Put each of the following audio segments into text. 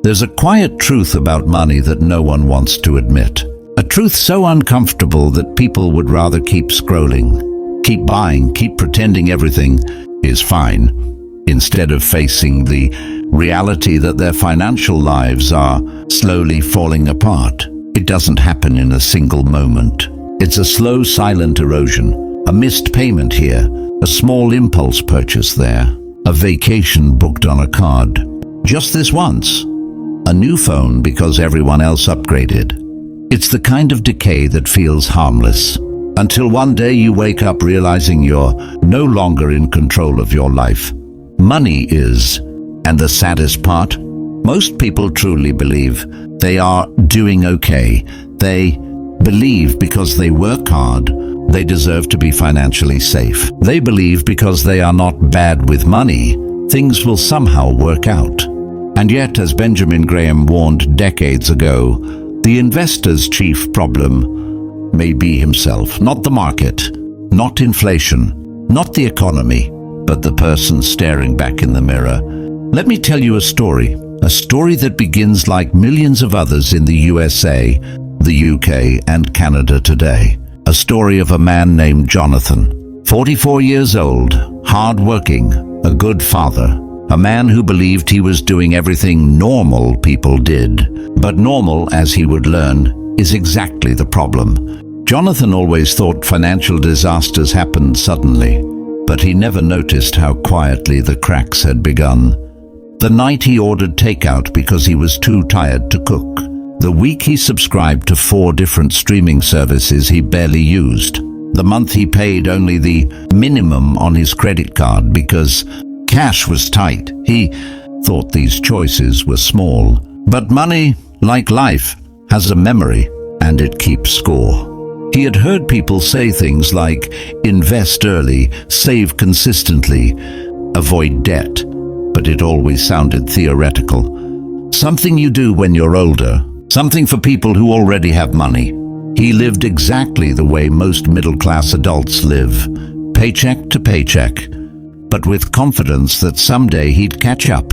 There's a quiet truth about money that no one wants to admit. A truth so uncomfortable that people would rather keep scrolling, keep buying, keep pretending everything is fine, instead of facing the reality that their financial lives are slowly falling apart. It doesn't happen in a single moment. It's a slow, silent erosion, a missed payment here, a small impulse purchase there, a vacation booked on a card. Just this once. A new phone because everyone else upgraded. It's the kind of decay that feels harmless, until one day you wake up realizing you're no longer in control of your life. Money is. And the saddest part, most people truly believe they are doing okay. They believe because they work hard, they deserve to be financially safe. They believe because they are not bad with money, things will somehow work out. And yet, as Benjamin Graham warned decades ago, the investor's chief problem may be himself, not the market, not inflation, not the economy, but the person staring back in the mirror. Let me tell you a story that begins like millions of others in the USA, the UK, and Canada today. A story of a man named Jonathan, 44 years old, hard-working, a good father, a man who believed he was doing everything normal people did. But normal, as he would learn, is exactly the problem. Jonathan always thought financial disasters happened suddenly, but he never noticed how quietly the cracks had begun. The night he ordered takeout because he was too tired to cook. The week he subscribed to 4 different streaming services he barely used. The month he paid only the minimum on his credit card because cash was tight. He thought these choices were small. But money, like life, has a memory, and it keeps score. He had heard people say things like, invest early, save consistently, avoid debt, but it always sounded theoretical. Something you do when you're older, something for people who already have money. He lived exactly the way most middle-class adults live, paycheck to paycheck, but with confidence that someday he'd catch up.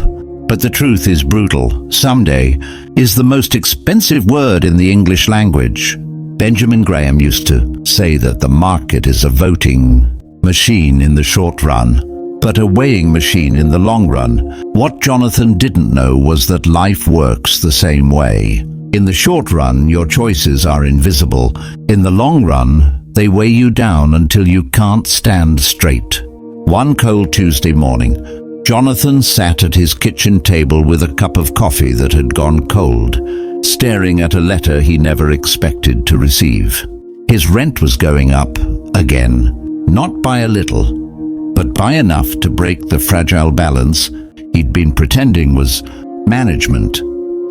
But the truth is brutal. Someday is the most expensive word in the English language. Benjamin Graham used to say that the market is a voting machine in the short run, but a weighing machine in the long run. What Jonathan didn't know was that life works the same way. In the short run, your choices are invisible. In the long run, they weigh you down until you can't stand straight. One cold Tuesday morning, Jonathan sat at his kitchen table with a cup of coffee that had gone cold, staring at a letter he never expected to receive. His rent was going up again, not by a little, but by enough to break the fragile balance he'd been pretending was management.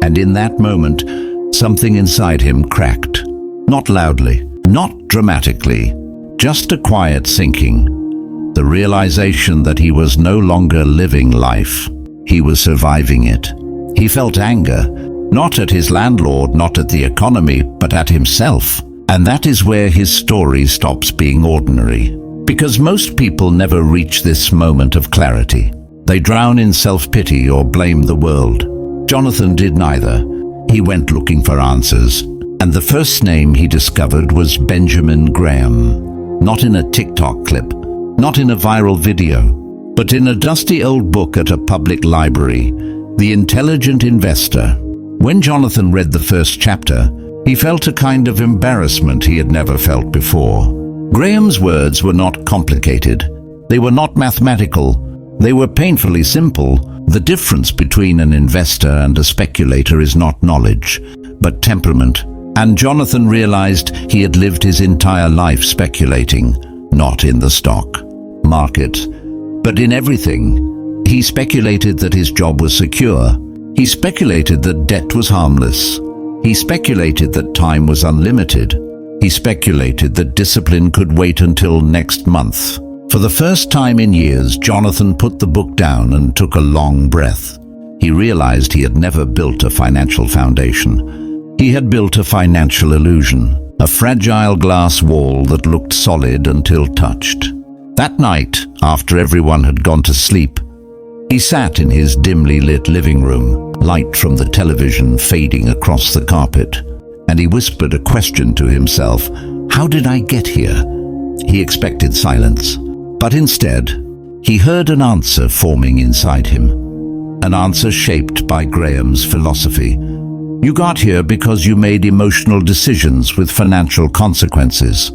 And in that moment, something inside him cracked. Not loudly, not dramatically, just a quiet sinking. The realization that he was no longer living life, he was surviving it. He felt anger, not at his landlord, not at the economy, but at himself. And that is where his story stops being ordinary. Because most people never reach this moment of clarity. They drown in self-pity or blame the world. Jonathan did neither. He went looking for answers. And the first name he discovered was Benjamin Graham. Not in a TikTok clip, not in a viral video, but in a dusty old book at a public library, The Intelligent Investor. When Jonathan read the first chapter, he felt a kind of embarrassment he had never felt before. Graham's words were not complicated. They were not mathematical. They were painfully simple. The difference between an investor and a speculator is not knowledge, but temperament. And Jonathan realized he had lived his entire life speculating, not in the stock market, but in everything. He speculated that his job was secure. He speculated that debt was harmless. He speculated that time was unlimited. He speculated that discipline could wait until next month. For the first time in years, Jonathan put the book down and took a long breath. He realized he had never built a financial foundation. He had built a financial illusion, a fragile glass wall that looked solid until touched. That night, after everyone had gone to sleep, he sat in his dimly lit living room, light from the television fading across the carpet, and he whispered a question to himself. How did I get here? He expected silence, but instead, he heard an answer forming inside him. An answer shaped by Graham's philosophy. You got here because you made emotional decisions with financial consequences.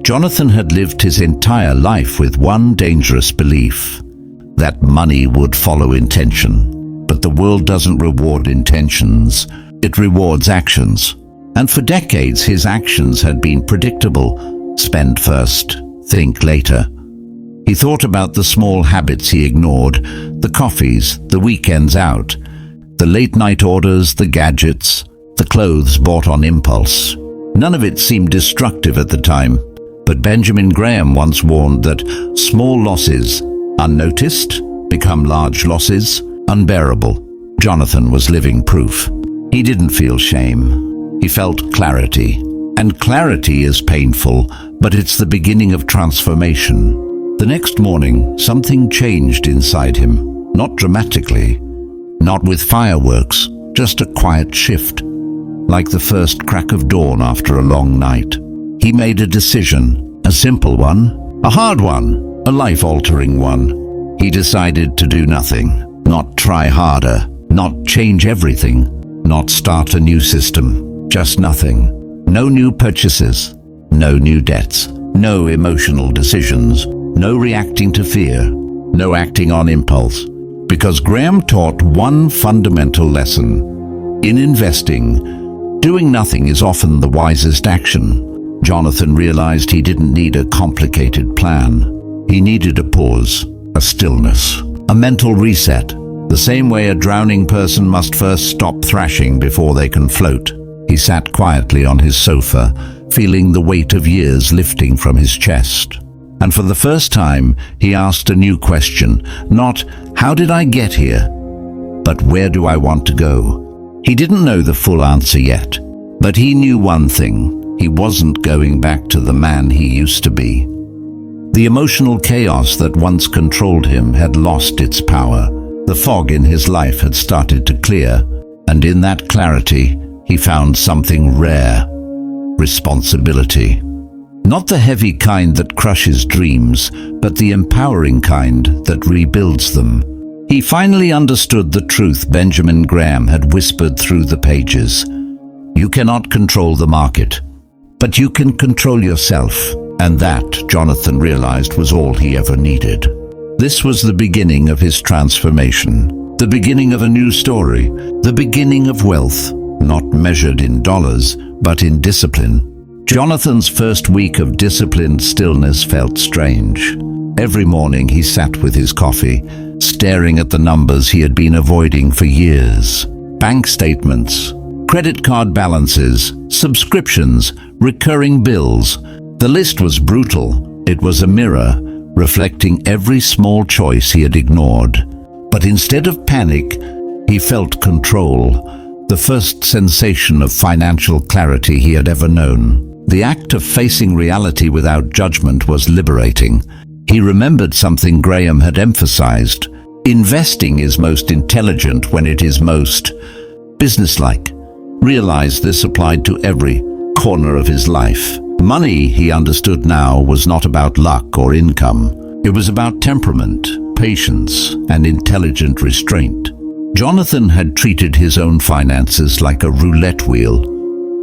Jonathan had lived his entire life with one dangerous belief, that money would follow intention. But the world doesn't reward intentions, it rewards actions. And for decades his actions had been predictable. Spend first, think later. He thought about the small habits he ignored, the coffees, the weekends out, the late-night orders, the gadgets, the clothes bought on impulse. None of it seemed destructive at the time, but Benjamin Graham once warned that small losses, unnoticed, become large losses, unbearable. Jonathan was living proof. He didn't feel shame. He felt clarity. And clarity is painful, but it's the beginning of transformation. The next morning, something changed inside him, not dramatically, not with fireworks, just a quiet shift, like the first crack of dawn after a long night. He made a decision, a simple one, a hard one, a life-altering one. He decided to do nothing, not try harder, not change everything, not start a new system, just nothing. No new purchases, no new debts, no emotional decisions, no reacting to fear, no acting on impulse. Because Graham taught one fundamental lesson. In investing, doing nothing is often the wisest action. Jonathan realized he didn't need a complicated plan. He needed a pause, a stillness, a mental reset, the same way a drowning person must first stop thrashing before they can float. He sat quietly on his sofa, feeling the weight of years lifting from his chest. And for the first time, he asked a new question, not, how did I get here? But where do I want to go? He didn't know the full answer yet, but he knew one thing, he wasn't going back to the man he used to be. The emotional chaos that once controlled him had lost its power. The fog in his life had started to clear, and in that clarity, he found something rare, responsibility. Not the heavy kind that crushes dreams, but the empowering kind that rebuilds them. He finally understood the truth Benjamin Graham had whispered through the pages. You cannot control the market, but you can control yourself. And that, Jonathan realized, was all he ever needed. This was the beginning of his transformation, the beginning of a new story, the beginning of wealth, not measured in dollars, but in discipline. Jonathan's first week of disciplined stillness felt strange. Every morning he sat with his coffee, staring at the numbers he had been avoiding for years. Bank statements, credit card balances, subscriptions, recurring bills. The list was brutal. It was a mirror, reflecting every small choice he had ignored. But instead of panic, he felt control, the first sensation of financial clarity he had ever known. The act of facing reality without judgment was liberating. He remembered something Graham had emphasized. Investing is most intelligent when it is most businesslike. Realized this applied to every corner of his life. Money, he understood now, was not about luck or income. It was about temperament, patience, and intelligent restraint. Jonathan had treated his own finances like a roulette wheel,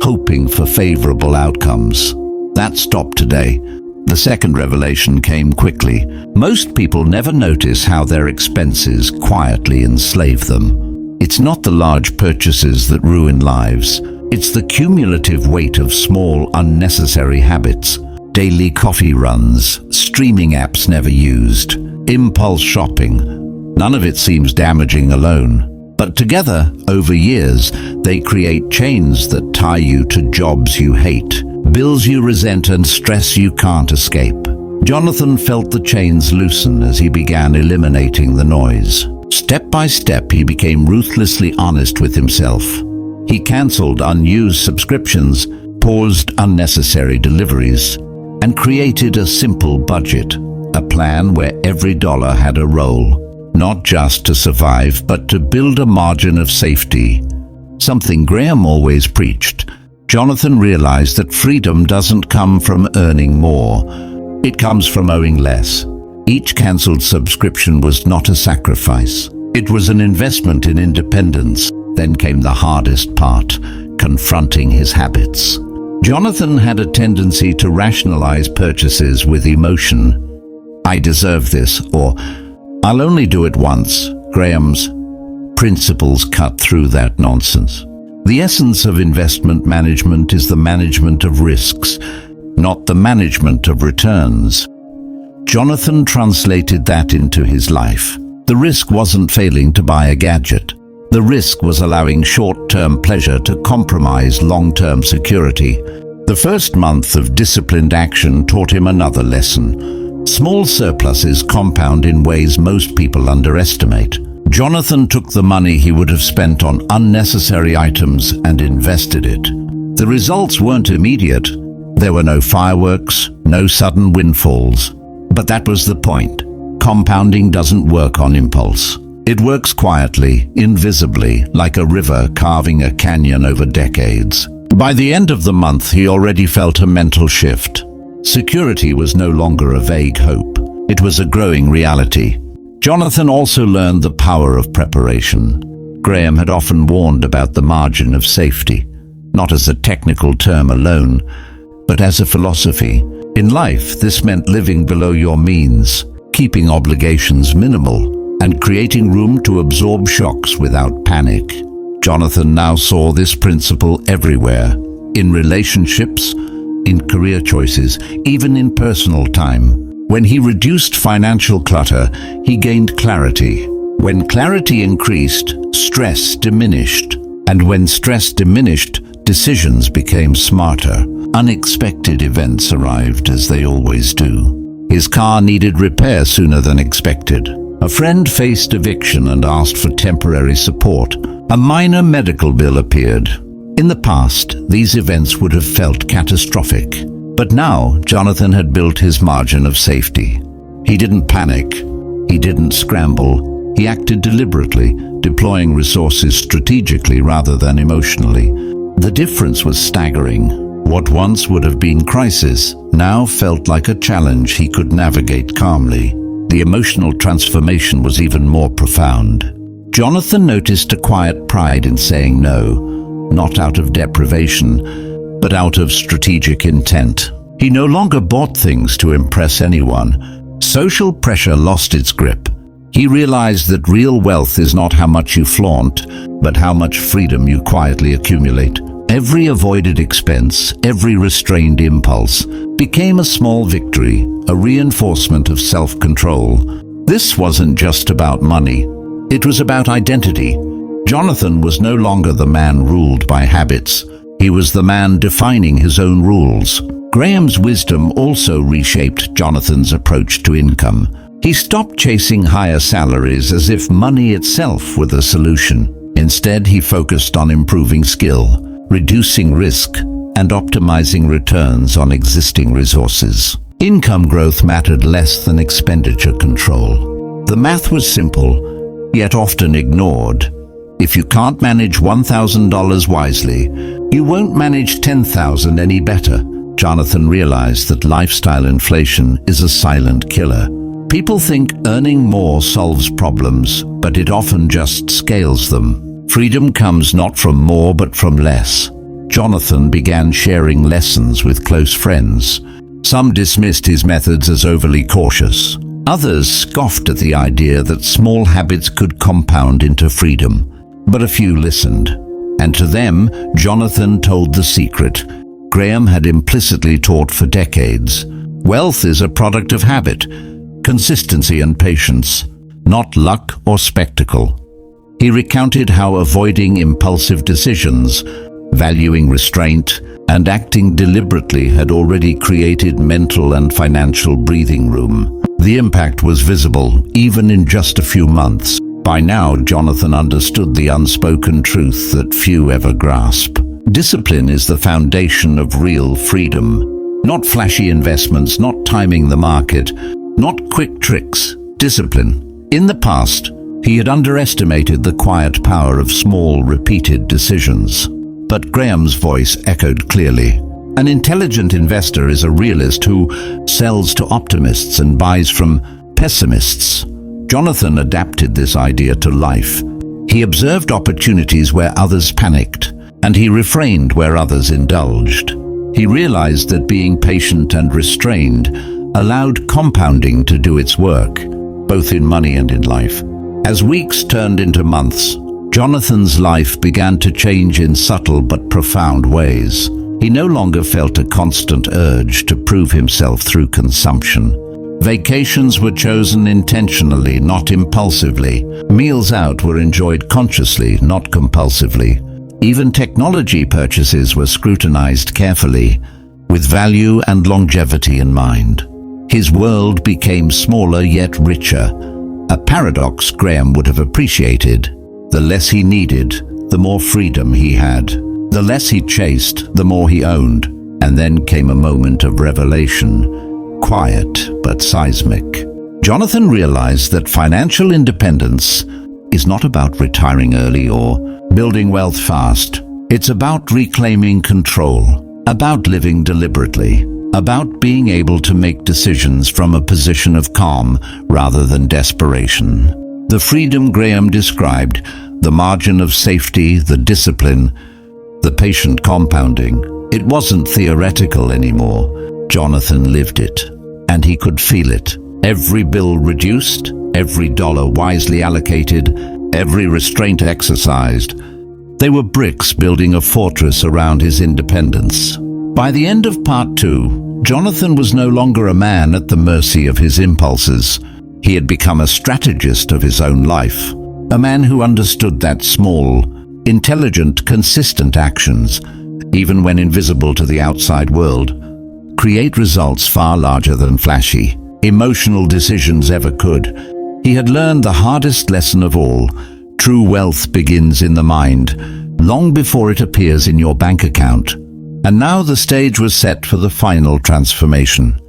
hoping for favorable outcomes. That stopped today. The second revelation came quickly. Most people never notice how their expenses quietly enslave them. It's not the large purchases that ruin lives. It's the cumulative weight of small, unnecessary habits. Daily coffee runs, streaming apps never used, impulse shopping. None of it seems damaging alone. But together, over years, they create chains that tie you to jobs you hate, bills you resent, and stress you can't escape. Jonathan felt the chains loosen as he began eliminating the noise. Step by step, he became ruthlessly honest with himself. He cancelled unused subscriptions, paused unnecessary deliveries, and created a simple budget, a plan where every dollar had a role. not just to survive, but to build a margin of safety. Something Graham always preached. Jonathan realized that freedom doesn't come from earning more. It comes from owing less. Each cancelled subscription was not a sacrifice. It was an investment in independence. Then came the hardest part, confronting his habits. Jonathan had a tendency to rationalize purchases with emotion. I deserve this, or I'll only do it once. Graham's principles cut through that nonsense. The essence of investment management is the management of risks, not the management of returns. Jonathan translated that into his life. The risk wasn't failing to buy a gadget. The risk was allowing short-term pleasure to compromise long-term security. The first month of disciplined action taught him another lesson. Small surpluses compound in ways most people underestimate. Jonathan took the money he would have spent on unnecessary items and invested it. The results weren't immediate. There were no fireworks, no sudden windfalls. But that was the point. Compounding doesn't work on impulse. It works quietly, invisibly, like a river carving a canyon over decades. By the end of the month, he already felt a mental shift. Security was no longer a vague hope. It was a growing reality. Jonathan also learned the power of preparation. Graham had often warned about the margin of safety, not as a technical term alone, but as a philosophy. In life, this meant living below your means, keeping obligations minimal, and creating room to absorb shocks without panic. Jonathan now saw this principle everywhere, in relationships, in career choices, even in personal time. When he reduced financial clutter, he gained clarity. When clarity increased, stress diminished. And when stress diminished, decisions became smarter. Unexpected events arrived, as they always do. His car needed repair sooner than expected. A friend faced eviction and asked for temporary support. A minor medical bill appeared. In the past, these events would have felt catastrophic. But now, Jonathan had built his margin of safety. He didn't panic. He didn't scramble. He acted deliberately, deploying resources strategically rather than emotionally. The difference was staggering. What once would have been crisis now felt like a challenge he could navigate calmly. The emotional transformation was even more profound. Jonathan noticed a quiet pride in saying no, not out of deprivation, but out of strategic intent. He no longer bought things to impress anyone. Social pressure lost its grip. He realized that real wealth is not how much you flaunt, but how much freedom you quietly accumulate. Every avoided expense, every restrained impulse, became a small victory, a reinforcement of self-control. This wasn't just about money. It was about identity. Jonathan was no longer the man ruled by habits. He was the man defining his own rules. Graham's wisdom also reshaped Jonathan's approach to income. He stopped chasing higher salaries as if money itself were the solution. Instead, he focused on improving skill, reducing risk, and optimizing returns on existing resources. Income growth mattered less than expenditure control. The math was simple, yet often ignored. If you can't manage $1,000 wisely, you won't manage $10,000 any better. Jonathan realized that lifestyle inflation is a silent killer. People think earning more solves problems, but it often just scales them. Freedom comes not from more but from less. Jonathan began sharing lessons with close friends. Some dismissed his methods as overly cautious. Others scoffed at the idea that small habits could compound into freedom. But a few listened, and to them, Jonathan told the secret Graham had implicitly taught for decades. Wealth is a product of habit, consistency and patience, not luck or spectacle. He recounted how avoiding impulsive decisions, valuing restraint, and acting deliberately had already created mental and financial breathing room. The impact was visible, even in just a few months. By now, Jonathan understood the unspoken truth that few ever grasp. Discipline is the foundation of real freedom. Not flashy investments, not timing the market, not quick tricks. Discipline. In the past, he had underestimated the quiet power of small, repeated decisions. But Graham's voice echoed clearly. An intelligent investor is a realist who sells to optimists and buys from pessimists. Jonathan adapted this idea to life. He observed opportunities where others panicked, and he refrained where others indulged. He realized that being patient and restrained allowed compounding to do its work, both in money and in life. As weeks turned into months, Jonathan's life began to change in subtle but profound ways. He no longer felt a constant urge to prove himself through consumption. Vacations were chosen intentionally, not impulsively. Meals out were enjoyed consciously, not compulsively. Even technology purchases were scrutinized carefully, with value and longevity in mind. His world became smaller yet richer, a paradox Graham would have appreciated. The less he needed, the more freedom he had. The less he chased, the more he owned. And then came a moment of revelation, quiet but seismic. Jonathan realized that financial independence is not about retiring early or building wealth fast. It's about reclaiming control, about living deliberately, about being able to make decisions from a position of calm rather than desperation. The freedom Graham described, the margin of safety, the discipline, the patient compounding, it wasn't theoretical anymore. Jonathan lived it, and he could feel it. Every bill reduced, every dollar wisely allocated, every restraint exercised. They were bricks building a fortress around his independence. By the end of part 2, Jonathan was no longer a man at the mercy of his impulses. He had become a strategist of his own life, a man who understood that small, intelligent, consistent actions, even when invisible to the outside world, create results far larger than flashy, emotional decisions ever could. He had learned the hardest lesson of all. True wealth begins in the mind, long before it appears in your bank account. And now the stage was set for the final transformation,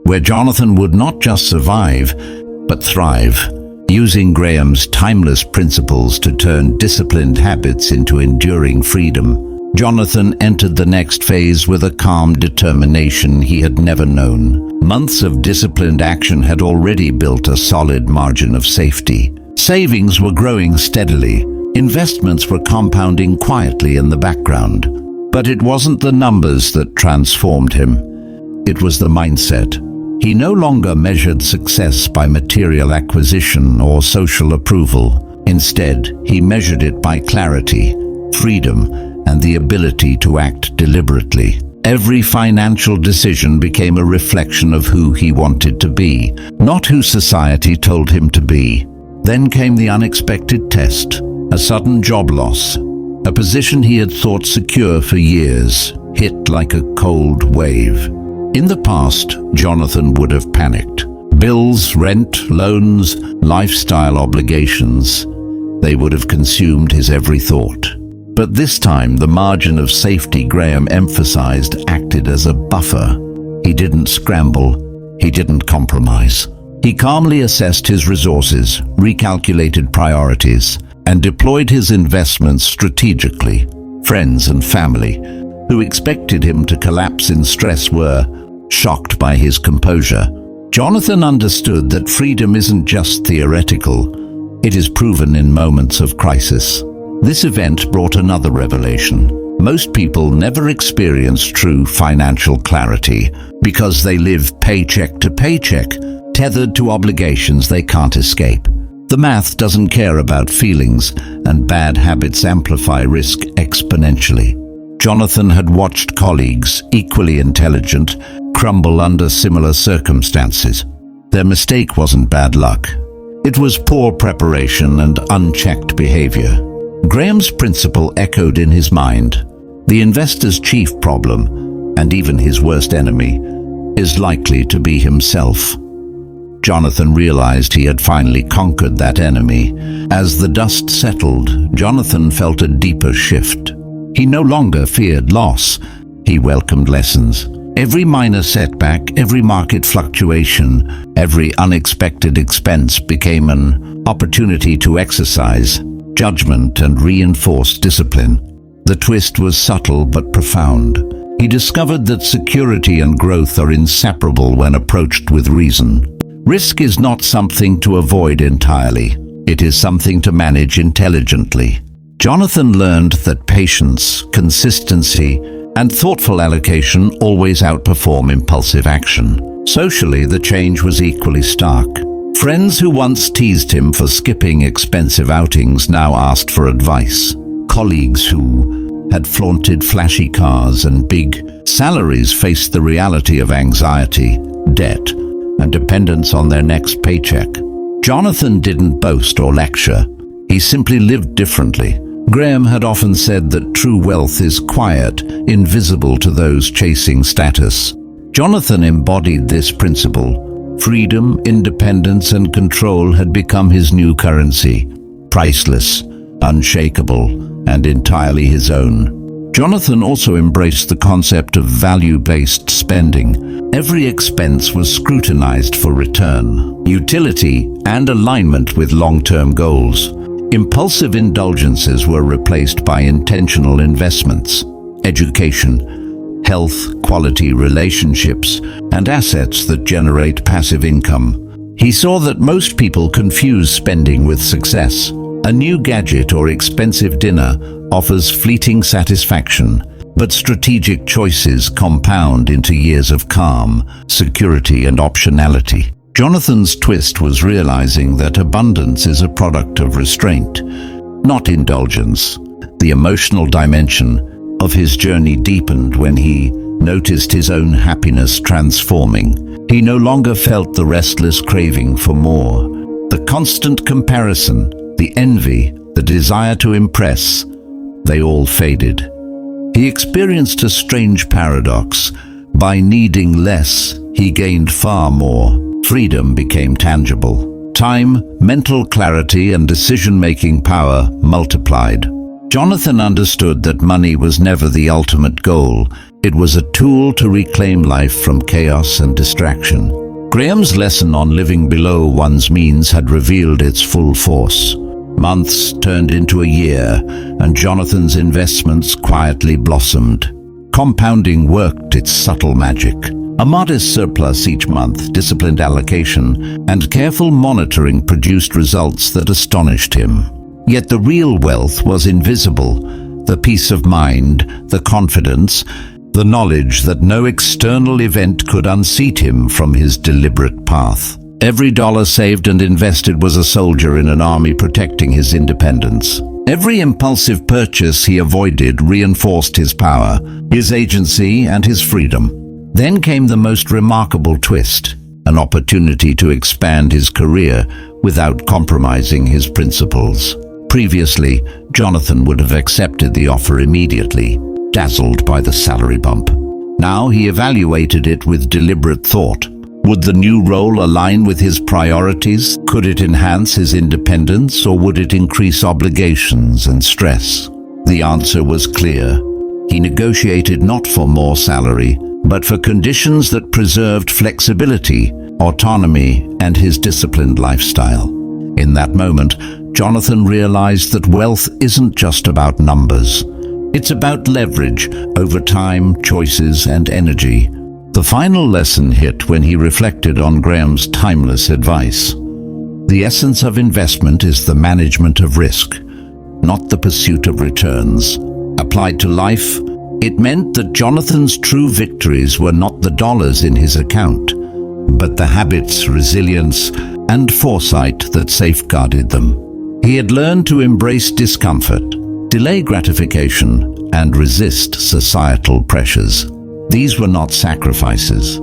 where Jonathan would not just survive, but thrive, using Graham's timeless principles to turn disciplined habits into enduring freedom. Jonathan entered the next phase with a calm determination he had never known. Months of disciplined action had already built a solid margin of safety. Savings were growing steadily. Investments were compounding quietly in the background. But it wasn't the numbers that transformed him. It was the mindset. He no longer measured success by material acquisition or social approval. Instead, he measured it by clarity, freedom, and the ability to act deliberately. Every financial decision became a reflection of who he wanted to be, not who society told him to be. Then came the unexpected test, a sudden job loss. A position he had thought secure for years, hit like a cold wave. In the past, Jonathan would have panicked. Bills, rent, loans, lifestyle obligations, they would have consumed his every thought. But this time, the margin of safety Graham emphasized acted as a buffer. He didn't scramble, he didn't compromise. He calmly assessed his resources, recalculated priorities, and deployed his investments strategically. Friends and family, who expected him to collapse in stress, were shocked by his composure. Jonathan understood that freedom isn't just theoretical, it is proven in moments of crisis. This event brought another revelation. Most people never experience true financial clarity because they live paycheck to paycheck, tethered to obligations they can't escape. The math doesn't care about feelings, and bad habits amplify risk exponentially. Jonathan had watched colleagues, equally intelligent, crumble under similar circumstances. Their mistake wasn't bad luck. It was poor preparation and unchecked behavior. Graham's principle echoed in his mind. The investor's chief problem, and even his worst enemy, is likely to be himself. Jonathan realized he had finally conquered that enemy. As the dust settled, Jonathan felt a deeper shift. He no longer feared loss. He welcomed lessons. Every minor setback, every market fluctuation, every unexpected expense became an opportunity to exercise judgment and reinforce discipline. The twist was subtle but profound. He discovered that security and growth are inseparable when approached with reason. Risk is not something to avoid entirely. It is something to manage intelligently. Jonathan learned that patience, consistency, and thoughtful allocation always outperform impulsive action. Socially, the change was equally stark. Friends who once teased him for skipping expensive outings now asked for advice. Colleagues who had flaunted flashy cars and big salaries faced the reality of anxiety, debt, and dependence on their next paycheck. Jonathan didn't boast or lecture. He simply lived differently. Graham had often said that true wealth is quiet, invisible to those chasing status. Jonathan embodied this principle. Freedom, independence, and control had become his new currency. Priceless, unshakable, and entirely his own. Jonathan also embraced the concept of value-based spending. Every expense was scrutinized for return, utility, and alignment with long-term goals. Impulsive indulgences were replaced by intentional investments. Education, health, quality relationships, and assets that generate passive income. He saw that most people confuse spending with success. A new gadget or expensive dinner offers fleeting satisfaction, but strategic choices compound into years of calm, security, and optionality. Jonathan's twist was realizing that abundance is a product of restraint, not indulgence. The emotional dimension of his journey deepened when he noticed his own happiness transforming. He no longer felt the restless craving for more. The constant comparison, the envy, the desire to impress, they all faded. He experienced a strange paradox. By needing less, he gained far more. Freedom became tangible. Time, mental clarity, and decision-making power multiplied. Jonathan understood that money was never the ultimate goal. It was a tool to reclaim life from chaos and distraction. Graham's lesson on living below one's means had revealed its full force. Months turned into a year, and Jonathan's investments quietly blossomed. Compounding worked its subtle magic. A modest surplus each month, disciplined allocation, and careful monitoring produced results that astonished him. Yet the real wealth was invisible. The peace of mind, the confidence, the knowledge that no external event could unseat him from his deliberate path. Every dollar saved and invested was a soldier in an army protecting his independence. Every impulsive purchase he avoided reinforced his power, his agency, and his freedom. Then came the most remarkable twist, an opportunity to expand his career without compromising his principles. Previously, Jonathan would have accepted the offer immediately, dazzled by the salary bump. Now he evaluated it with deliberate thought. Would the new role align with his priorities? Could it enhance his independence, or would it increase obligations and stress? The answer was clear. He negotiated not for more salary, but for conditions that preserved flexibility, autonomy, and his disciplined lifestyle. In that moment, Jonathan realized that wealth isn't just about numbers. It's about leverage over time, choices, and energy. The final lesson hit when he reflected on Graham's timeless advice. The essence of investment is the management of risk, not the pursuit of returns. Applied to life, it meant that Jonathan's true victories were not the dollars in his account, but the habits, resilience, and foresight that safeguarded them. He had learned to embrace discomfort, delay gratification, and resist societal pressures. These were not sacrifices.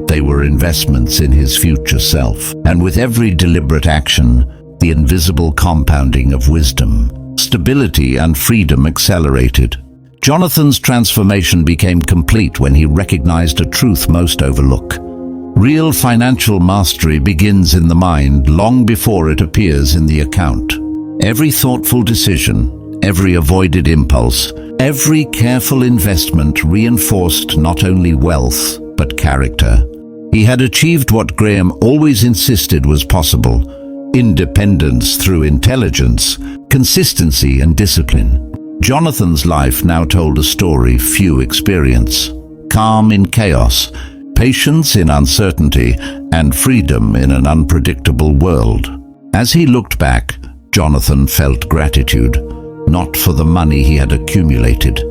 They were investments in his future self. And with every deliberate action, the invisible compounding of wisdom, stability, and freedom accelerated. Jonathan's transformation became complete when he recognized a truth most overlook. Real financial mastery begins in the mind long before it appears in the account. Every thoughtful decision, every avoided impulse, Every careful investment reinforced not only wealth, but character. He had achieved what Graham always insisted was possible: independence through intelligence, consistency and discipline. Jonathan's life now told a story few experience: calm in chaos, patience in uncertainty, and freedom in an unpredictable world. As he looked back, Jonathan felt gratitude, not for the money he had accumulated,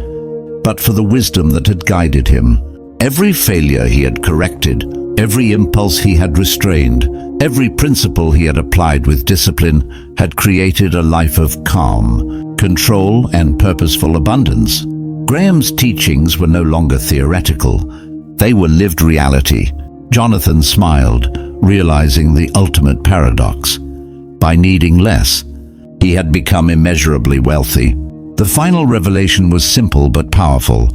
but for the wisdom that had guided him. Every failure he had corrected, every impulse he had restrained, every principle he had applied with discipline had created a life of calm, control, and purposeful abundance. Graham's teachings were no longer theoretical. They were lived reality. Jonathan smiled, realizing the ultimate paradox. By needing less, he had become immeasurably wealthy. The final revelation was simple but powerful.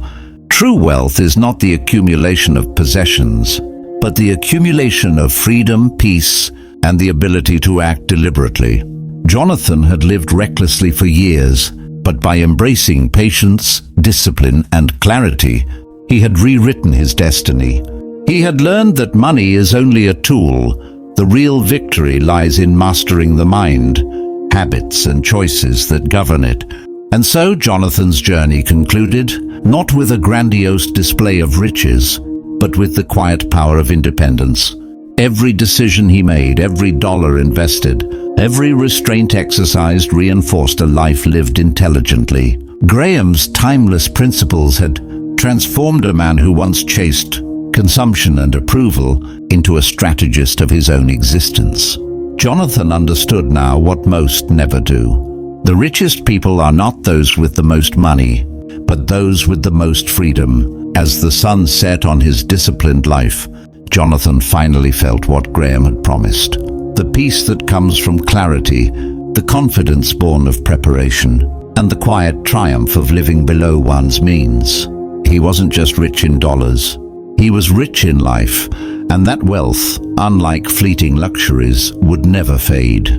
True wealth is not the accumulation of possessions, but the accumulation of freedom, peace, and the ability to act deliberately. Jonathan had lived recklessly for years, but by embracing patience, discipline, and clarity, he had rewritten his destiny. He had learned that money is only a tool. The real victory lies in mastering the mind, habits, and choices that govern it. And so Jonathan's journey concluded, not with a grandiose display of riches, but with the quiet power of independence. Every decision he made, every dollar invested, every restraint exercised reinforced a life lived intelligently. Graham's timeless principles had transformed a man who once chased consumption and approval into a strategist of his own existence. Jonathan understood now what most never do. The richest people are not those with the most money, but those with the most freedom. As the sun set on his disciplined life, Jonathan finally felt what Graham had promised: the peace that comes from clarity, the confidence born of preparation, and the quiet triumph of living below one's means. He wasn't just rich in dollars. He was rich in life, and that wealth, unlike fleeting luxuries, would never fade.